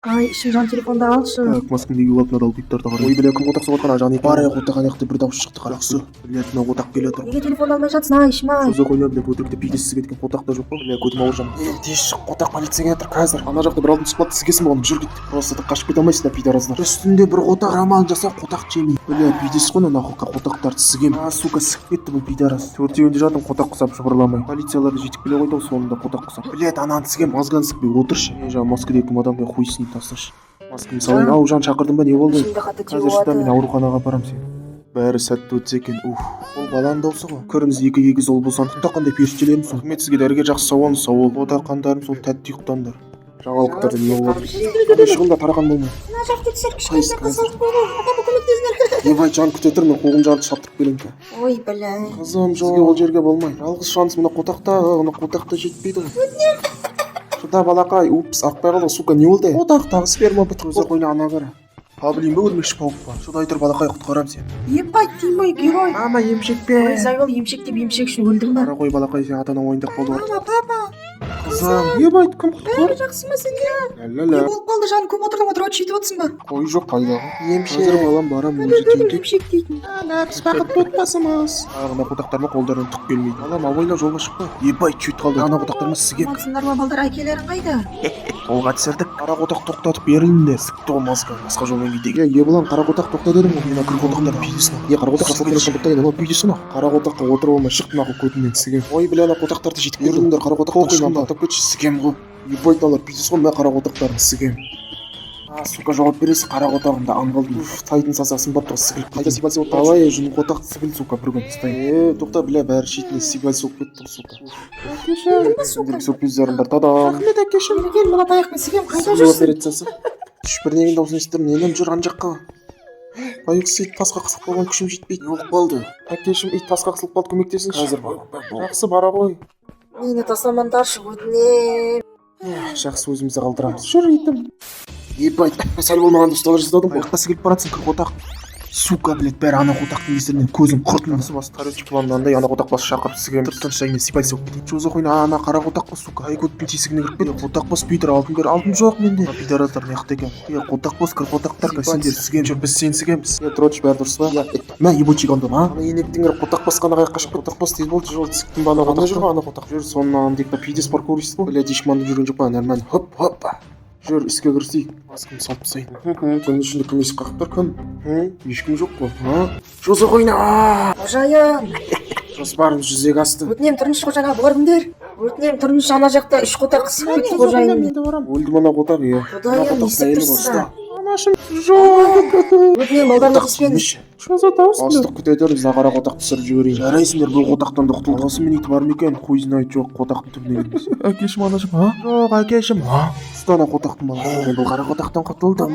Ай, жан телефонды алшы. Так, маскамды киіп алып, мына алпиптарды қара. Ой, бля, кім қотақ соғатқан ажан екен. Бар, қотақ аяқты бір дауыс шықты қарақсы. Бля, мына қотақ келе тұр. Неге телефон алмай жатсың, ай, шымай? Сөзі қойна, бля, өтірікті пидесіз кеткен қотақ та жоқ па? Бля, көтім ауыр жан. Тез шық, қотақ полицияға жатыр қазір. Ана жақта бір алтын сұқпатты сізгесін болған, жүр кет. Просто қашып кете алмайсыңдар, пидораздар. Үстінде бір қотақ рамалын жасап, қотақ жемей. Бля, пидесіз қой, нахуйқа қотақтарды сізгем. А, сука, сығып кетті бұл пидораз. Төртеуінде жатым қотақ құсап жыбырламай. Полицияларды жетіп келе қойды, соңында қотақ құсап. Бля, ананы сізгем, мазган сықпай отыршы. Жа, маскада кім адам, хуй сынып тасташы. Маскамды салайын. Ау, жан шақырдың ба, не болды? Қазір шыда, мен ауруханаға апарам сені. Бәрі сәтті өтсе екен. Ол баланың даусы ғой. Көріңіз, екі егіз ол болсан, тұнда қандай періштелеріміз. Рахмет сізге, дәрігер жақсы сауал. Ода қандарым сол тәтті ұйықтаңдар. Жаңалықтарды не болады? Шығында тараған болмай. Мына жақты түсіргіш қайсы болды. Атапы көмектесіңдер. Ебай, жан күте тұр, мен қоғым жарды шаптырып келем. Ой, бля. Қызым, сізге ол жерге болмай. Жалғыз шанс мына қотақта жетпейді ғой. Шыда балақай, упс, ақпай қалды, сука, не болды? Қотақтағы сперма бітіп. Көзі қойна ана бәрі. Павлин ба өлмекші пауық па? Шыдай тұр балақай, құтқарам сен. Ебай, тимой, герой. Мама, емшек пе? Ой, Зайол, емшек деп емшек үшін өлдің ба? Қара қой балақай, сен атана ойындақ болды ғой. Мама, папа. Қызым, ебай, кім құтқар? Бәрі жақсы ма сенде? Не Ләләлә. болып қалды, жаным, көп отырдың отырып сөйтіп отырсың ба? Қой жоқ қайдағы. Емшек. Қазір балам барам, өзі түйді. Емшек дейтін. Біз бақытты отбасымыз. Ағына қотақтарыма қолдарынан түк келмейді. Балам, абайла жолға шықпа. Ебай, чүйт қалды. Ана қотақтарыма сізге. Мансыңдар ма балдар, әкелерің қайда? Қолға түсірдік. Қара қотақ тоқтатып беріліңдер. Сікті болмасқа. Басқа жолмен кетейік. Е, балам, қара қотақ тоқта дедім ғой. Мына күл қотақтар пейдесін. Қара қотақ қасыл кересін тоқта еді. Пейдесін. Қара қотаққа отырып алмай шық мына көтімнен сігем. Ой, бля, ана қотақтарды жетіп беріңдер. Қара қотақ қоқиынан атап кетші сігем ғой. Ебай талар пейдесін ғой, мына қара қотақтарын сігем. А, сука, жауап бересің, қара қотағымда аңғалдым. Тайдың сасасын бап тұр, сігіліп қайта сипалсы отыр. Алай, жүн қотақ сігіл, сука, бір күн ұстайын. Тоқта, бля, бәрі шетіне сипалсы оп кетті, сука. Әкешім, сюрприздарым бар, тадам. Рахмет, әкешім. Кел, мына таяқпен сігем, қайда Сізге жүрсің? операциясы. Түшпірнеген даусын естірім, ненем жүр ан жаққа. Байықсы ит тасқа қысылып қалған күшім жетпейді. Не болып қалды? Әкешім, ит тасқа қысылып қалды, көмектесіңші. Қазір бар. Жақсы бара ғой. Мені тасламаңдаршы, өтінем. Жақсы өзімізді қалдырамыз. Жүр итім. Ебай, сәл болмағанда ұсталар жасадым. Қояққа сігіліп баратсың, кір қотақ. Сука, блядь, бәрі ана қотақтың кесірінен көзім құртын. Басы тарелочка планында ана қотақ басы шақырып сізге тұрттан шаймен сипайсы болып кетейін. Жозы қойна ана қара қотақ қос, сука. Ай, көттің тесігіне кіріп кетті. Қотақ бос Питер алтын бер. Алтын жоқ менде. Пидораздар неқті екен. Қотақ бос, кір қотақтар сендер сізген жүр. Біз сен сізгеміз. Троч бәрі дұрыс ба? Мә, ебучик ондым, а? Ана енектіңір қотақ басқаны қайық қашып қотақ бас тез болды. Жол тісіктің ба ана қотақ жүр. Ана қотақ жүр. Сонынан декта пидес паркурист бұл. Бля, дешманды жүрген жоқ па? Нормально. Хоп, хоп. Жүр, іске кірісейік. Басқым салып тастайын. Күн ішінде кім есік қақып тұр, кім? Ешкім жоқ қой. Жозы қойна. Қожайын. Жоспарымыз жүзеге асты. Өтінем, тұрыңыз қожайынға бұлар кімдер? Өтінем, тұрыңыз ана жақта үш қотақ қысып кетті қожайын. Өлді мана қотақ, е. Құдайым, есік тұрсызда. Анашым, жоқ. Өтінем, балдарды қыспеңіз. Жозы даусын. Астық күтедер, біз ағара қотақ түсіріп жіберейін. Жарайсыңдар, бұл қотақтан да құтылды. Осымен иті бар ма екен? Хуй знает, жоқ, қотақтың түбіне келмес. Әкешім, анашым, а? Жоқ, әкешім, а? Ұстана қотақтың бала. Мен бұл қара қотақтан құтылдым.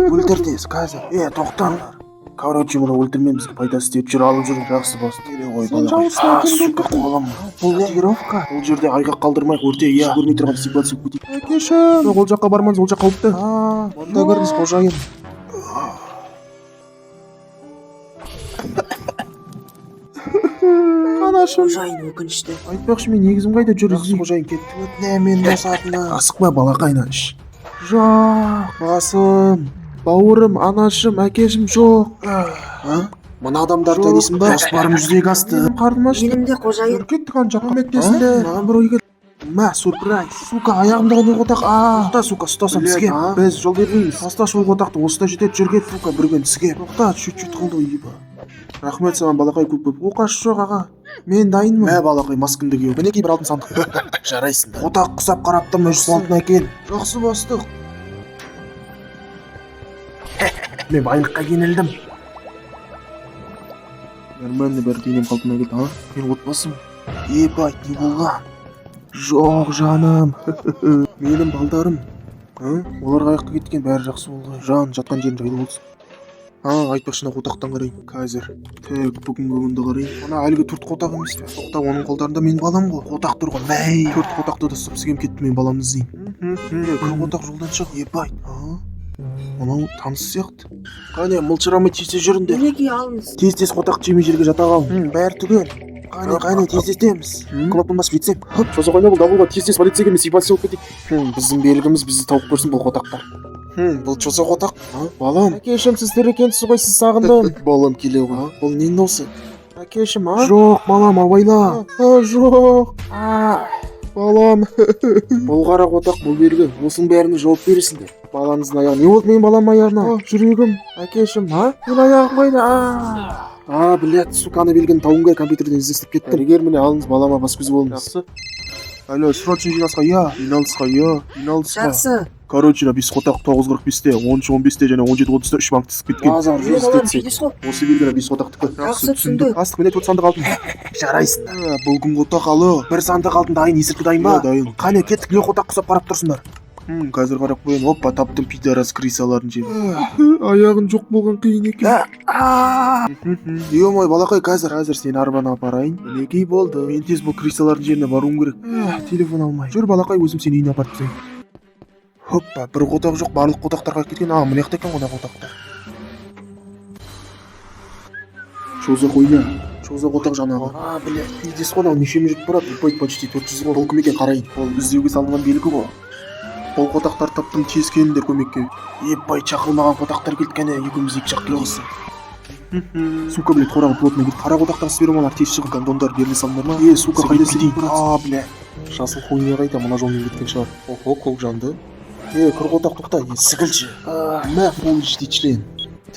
Өлтір тез, қазір. Тоқтаңдар. Короче, мұны өлтірмен бізге пайдасы тиіп жүр, алып жүрін жақсы басты. Келе ғой бала. Сука, қолым. Бұл тренировка. Бұл жерде айғақ қалдырмай өрте, иә. Көрмей тұрған сипат сөп кетейік. Әкешім. Жоқ, ол жаққа бармаңыз, ол жаққа қауіпті. Мұнда көріңіз, қожайын. Анашым. Қожайын өкінішті. Айтпақшы, мен негізім қайда жүр іздей. Қожайын кетті. Өтіне мен босатына. Асықпа балақайна. Жоқ, басым. Бауырым, анашым, әкешім жоқ. Мына адамдар танисың ба? Жоспарым жүзеге асты. Қарным ашты. Менің де қожайын. Кеттік ан жаққа. Көмектесіңдер. Маған бір ой келді. Мә, сюрприз. Сука, аяғымдағы не қотақ? Тоқта, сука, ұстасам сізге. Біз жол бермейміз. Таста сол қотақты, осыда жетеді жүргет. Сука, бірген сізге. Тоқта, чуть-чуть қылды ойыба. Рахмет саған балақай көп-көп. Оқаш жоқ аға. Мен дайынмын. Мә балақай, маскыңды киіп. Мінекей бір алтын сандық. Жарайсың. Қотақ құсап қарап тұрмын, жүз алтын әкел. Жақсы бастық. Мен байлыққа кенелдім. Нормально бәрі денем қалпына келді, а? Мен отбасым. Ебай, не болған? Жоқ, жаным. Менің балдарым. Олар қаяқты кеткен, бәрі жақсы болды. Жан, жатқан жерім жайлы болсын. Айтпақшына қотақтан қарайын. Қазір. Тек бүгінгі күнді қарайын. Ана әлгі төрт қотақ емес. Тоқта, оның қолдарында мен балам ғой. Қотақ тұр ғой. Мәй. Төрт қотақты да сыпсығым кетті, мен баламды іздеймін. Кір қотақ жолдан шығ. Ебай. Мынау таныс сияқты. Қане, мылшырамай тез жүріңдер. Мінекей алыңыз. Тез қотақ жемей жерге жата қал. Бәрі түгел. Қане, тез. Кнопканы басып жетсем. Жозы қойна бұл дабылға тез полиция келмес, ебалсы болып кетейік. Біздің белгіміз бізді тауып көрсін бұл қотақтар. Бұл чозақ отақ. Балам, әкешім сіз тірі екенсіз ғой, сіз сағындым. Балам келе ғой. Бұл нен осы? Әкешім, Жоқ, балам, абайла. Жоқ. Балам. Бұл қара отақ, бұл бергі. Осының бәріне жауап бересіңдер. Балаңыздың аяғы. Не болды менің балам аяғына? Жүрегім. Әкешім, мен аяғым қайда? Блядь, суканы белгіні тауым керек, компьютерден іздестіп кеттім. Дәрігер міне алыңыз, балама бас көз болыңыз. Алло, срочно жинасқа, жиналысқа. Жақсы. Короче, біз қотақ 9:45-те, 13:15-те және 17:30-да 3 банк түсіп кеткен. Осы белгілі біз қотақтікі. Жақсы түсіндік. Астық міне 4 сандық алдым. Жарайсың. Бұл күн қотақ алы. 1 сандық алдым дайын, есіркі дайын ба? Дайын. Қане, кеттік, не қотақ құсап қарап тұрсыңдар. Қазір қарап қойын. Оппа, таптым пидорас крисаларын жеп. Аяғын жоқ болған қиын екен. Ой, балақай, қазір сен арбаны апарайын. Мінекей болды. Мен тез бұл крисалардың жеріне баруым керек. Телефон алмай. Жүр, балақай, өзім сені үйіне апарып тастайын. Хоппа, бір қотақ жоқ, барлық қотақтарға кеткен. Мына жақта екен қонақ қотақтар. Чозақ ойна. Чозақ отақ жаңағы. Блядь, недес қонақ нешеме жүріп барады? Ипайт почти 400 ғой. Бұл кім екен қарайын. Ол іздеуге салынған белгі ғой. Бұл қотақтар таптым, тез келіңдер көмекке. Епай, шақырылмаған қотақтар келткені, екеуміз екі жақ келгесі. Сука, блядь, қораға плотный кет. Қара қотақтар спермалар тез шығып, гондондар беріле салындар ма? Сука, қайда сидейін? Блядь. Жасыл хуйне қайда, мына жолмен кеткен шығар. Охо, қол жанды. Кір қотақ тоқта, сығылшы. Мә, фул HD член.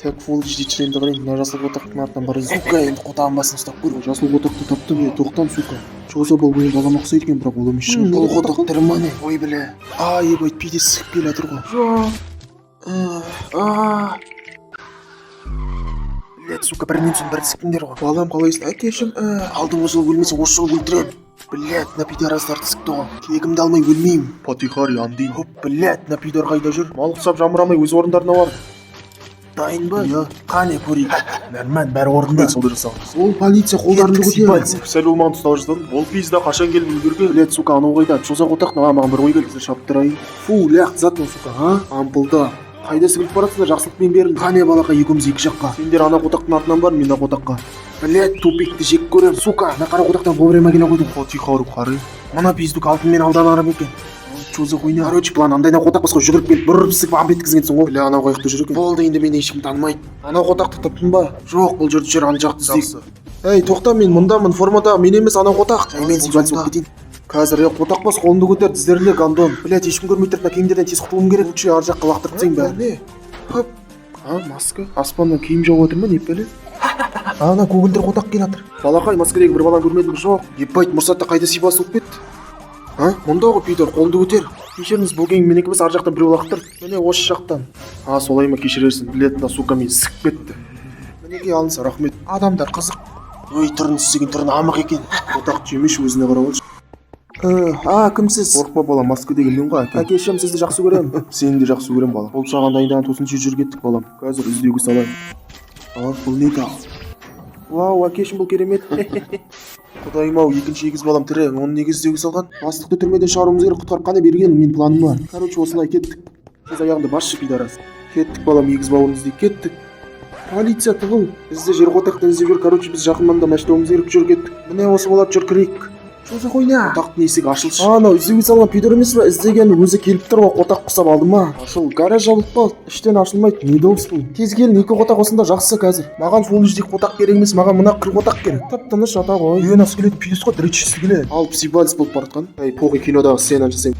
Тек фул HD членді қарайын, мына жасыл қотақтың артынан бары. Сука, енді қотағын басын ұстап көр. Жасыл қотақты таптым, тоқтам, сука. Чоза бұл бойын балам ұқсайды екен, бірақ ол емес шығын. Бұл қотақ тірмане. Ой, біле. Ебайт, пиде сықып келе атыр ғой. Блядь, сука, бірінен соң бірі сықпіңдер ғой. Балам, қалайсың? Әкешім, алдыңғы жыл өлмесе, осы жыл өлтірем. Блядь, на пидорастарды сықты ғой. Кегімді алмай өлмеймін. Патихари, андейін. Хоп, блядь, на пидор қайда жүр? Малық сап жамырамай өз орындарына бар. Дайын ба? Қане көрейік. Норман, бәрі орында. Солды жасағыз. Ол полиция қолдарында көтеріп. Сәл болмаған тұстау жасадың. Ол пизда қашан келіп үлгерге? Блядь, сука, анау қайда? Чозақ отақ, маған бір ой келді. Шаптырайын. Фу, ләқ зат мын, сука, Ампылда. Қайда сігіліп барасыңдар, жақсылықпен берілді. Қане балақа, екеуміз екі жаққа. Сендер ана қотақтың артынан бар, мен ана қотаққа. Блядь, тупикті жек көрем. Сука, на қара қотақтан вовремя келе қойдым. Тихо, қары. Мына пиздук алтынмен алданарым екен. Чозақ ойна. Короче, план андайна қотақ басқа жүгіріп келіп, бір сіп амп еткізгенсің ғой. Бля, анау қайықты жүр екен. Болды, енді мені ешкім танымайды. Анау қотақты таптың ба? Жоқ, бұл жүрді жер ана жақты іздейік. Ей, тоқта, мен мұндамын, формада, мен емес анау қотақ. Мен сипат болып кетейін. Қазір қотақ бас қолымды көтер, тіздеріле гандон. Блядь, ешкім көрмей тұрып, киімдерден тез құтылуым керек. Лучше ар жаққа лақтырып тастайын бәріне. Хоп. Маска. Аспаннан киім жауып отыр ма, не пәле? Ана көгілдір қотақ келе жатыр. Балақай, маскадегі бір баланы көрмедім, жоқ. Епайт, мұрсатта қайда сипасы болып кетті? Мұнда ғой пидор, қолды көтер. Кешіріңіз, бұл кейін менікі біз ар жақтан біреу лақтыр. Міне осы жақтан. Солай ма, кешірерсің. Білетіна, сука, мен сықып кетті. Мінеге алынса, рахмет. Адамдар қызық. Өй, түрін істеген түрін амық екен. Қотақ жемеш, өзіне қарап алшы. Кімсіз? Қорықпа балам, маскадегі мен ғой. Әкешім, сізді жақсы көрем. Сені де жақсы көрем, балам. Бұл шаған дайындаған тосыншы жүр кеттік, балам. Қазір іздеуге салайын. Бұл не тағы? Вау, әкешім, бұл керемет. Құдайым-ау, екінші егіз балам тірі. Оны неге іздеуге салған? Бастықты түрмеден шығаруымыз керек, құтқарып қане берген, мен планым бар. Короче, осылай кеттік. Сіз аяғымды басшы пидорас. Кеттік балам, егіз бауын іздей, кеттік. Полиция тығыл. Бізде жер қотақтан іздеп жүр. Короче, біз жақын маңда мәштауымыз керек, жүр кеттік. Міне осы болады, жүр кірейік. Чозақ ойна. Қотақтың есігі ашылшы. Анау іздеуге салған пидор емес па? Іздеген өзі келіп тұр ғой, қотақ құсап алды ма? Ашыл, гараж жабылып қалды. Іштен ашылмайды. Не дауыс бұл? Тез келін, екі қотақ осында жақсы қазір. Маған фул HD қотақ керек емес, маған мына қыр қотақ керек. Тып-тыныш жата ғой. Үйен ас келеді, пидос қой, дречісі келеді. Ал психбалис болып бара жатқан. Похуй, кинодағы сценаны жасайын.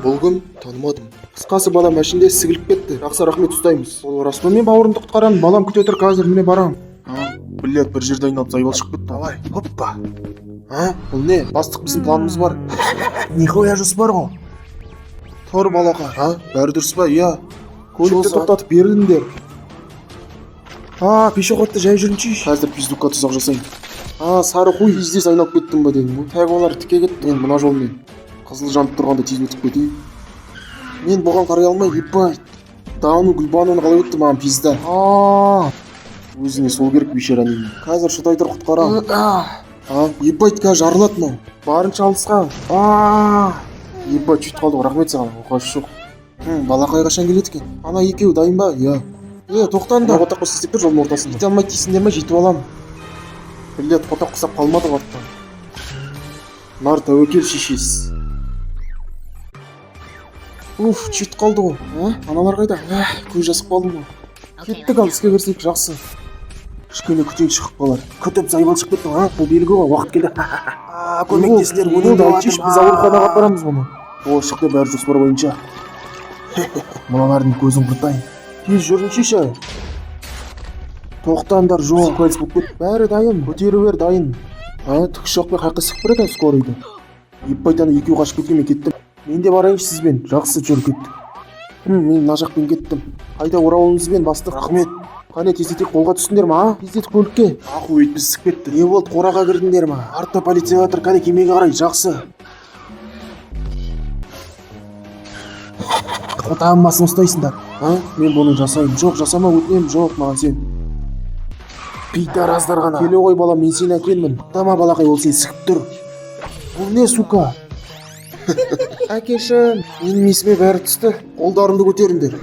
Бұл кім? Танымадым. Қысқасы балам мәшінде сігіліп кетті. Жақсы, рахмет, ұстаймыз. Ол рас па? Мен бауырымды құтқарамын. Балам күте тұр, қазір міне барам. Блядь, бір жерде айналып зайбал шығып кетті. Давай, хоппа. Бұл не? Бастық, біздің планымыз бар. Нихуя жоспар ғой. Тұр балақа. Бәрі дұрыс па? Иә. Көлікті тоқтатып беріліңдер. Пешеходты жай жүрінші. Қазір пиздукқа тұзақ жасайын. Сары хуй, издес айналып кеттім ба дедім ғой. Тәг олар тіке кетті. Мен мына жолмен. Қызыл жанып тұрғанда тез өтіп кетейін. Мен бұған қарай алмай, епайт. Дауны гүлбануын қалай өтті маған пизда. Өзіне сол керек бейшара неме. Қазір шыдай тұр құтқарам. Епайт қазір жарылады мау. Барынша алысқа. Епайт жүйт қалды ғой, рахмет саған. Оқасы жоқ. Балақай қашан келеді екен? Ана екеуі дайын ба? Иә. Тоқтаңдар. Қотақ құс істеп тұр жолдың ортасында. Жете алмайды дейсіңдер ме? Жетіп алам. Білет, қотақ құсап қалмады артынан. Нар тәуекел шешесіз. Уф, чет қалды ғой. Аналар қайда? Көз жасып қалдым ғой. Кеттік, ал іске кірсек жақсы. Кішкене күтейік шығып қалар. Күтіп зайбал шығып кеттің, бұл белгі ғой, уақыт келді. Көмектесіңдер, өнімді айтшы, біз ауруханаға апарамыз бұны. Шықты бәрі жоспар бойынша. Мыналардың көзін құртайын. Тез жүрінші. Тоқтаңдар, жоқ, қайсы болып кет. Бәрі дайын, көтеру бер дайын. Тікіш жоқпен қайқы сықпыр еді скорыйды. Еппайтаны екеу қашып кеткеме кеттім. Мен де барайыншы сізбен, жақсы жүр кеттік. Мен мына жақпен кеттім. Қайда орауыңызбен бастық. Рахмет. Қане тездетек қолға түстіңдер ма? Тездет көлікке. Ақу өйтпіз сік кетті. Не болды, қораға кірдіңдер ма? Артта полиция жатыр, қане кемеге қарай, жақсы. Қотағым басын ұстайсыңдар. Мен бұны жасайын. Жоқ, жасама, өтінем. Жоқ, маған сен. Пейтараздар ғана. Келе ғой балам, мен сені әкелмін. Тама балақай, ол сен сігіп тұр. Бұл не, сука? Әкешім, менің есіме бәрі түсті. Қолдарыңды көтеріңдер.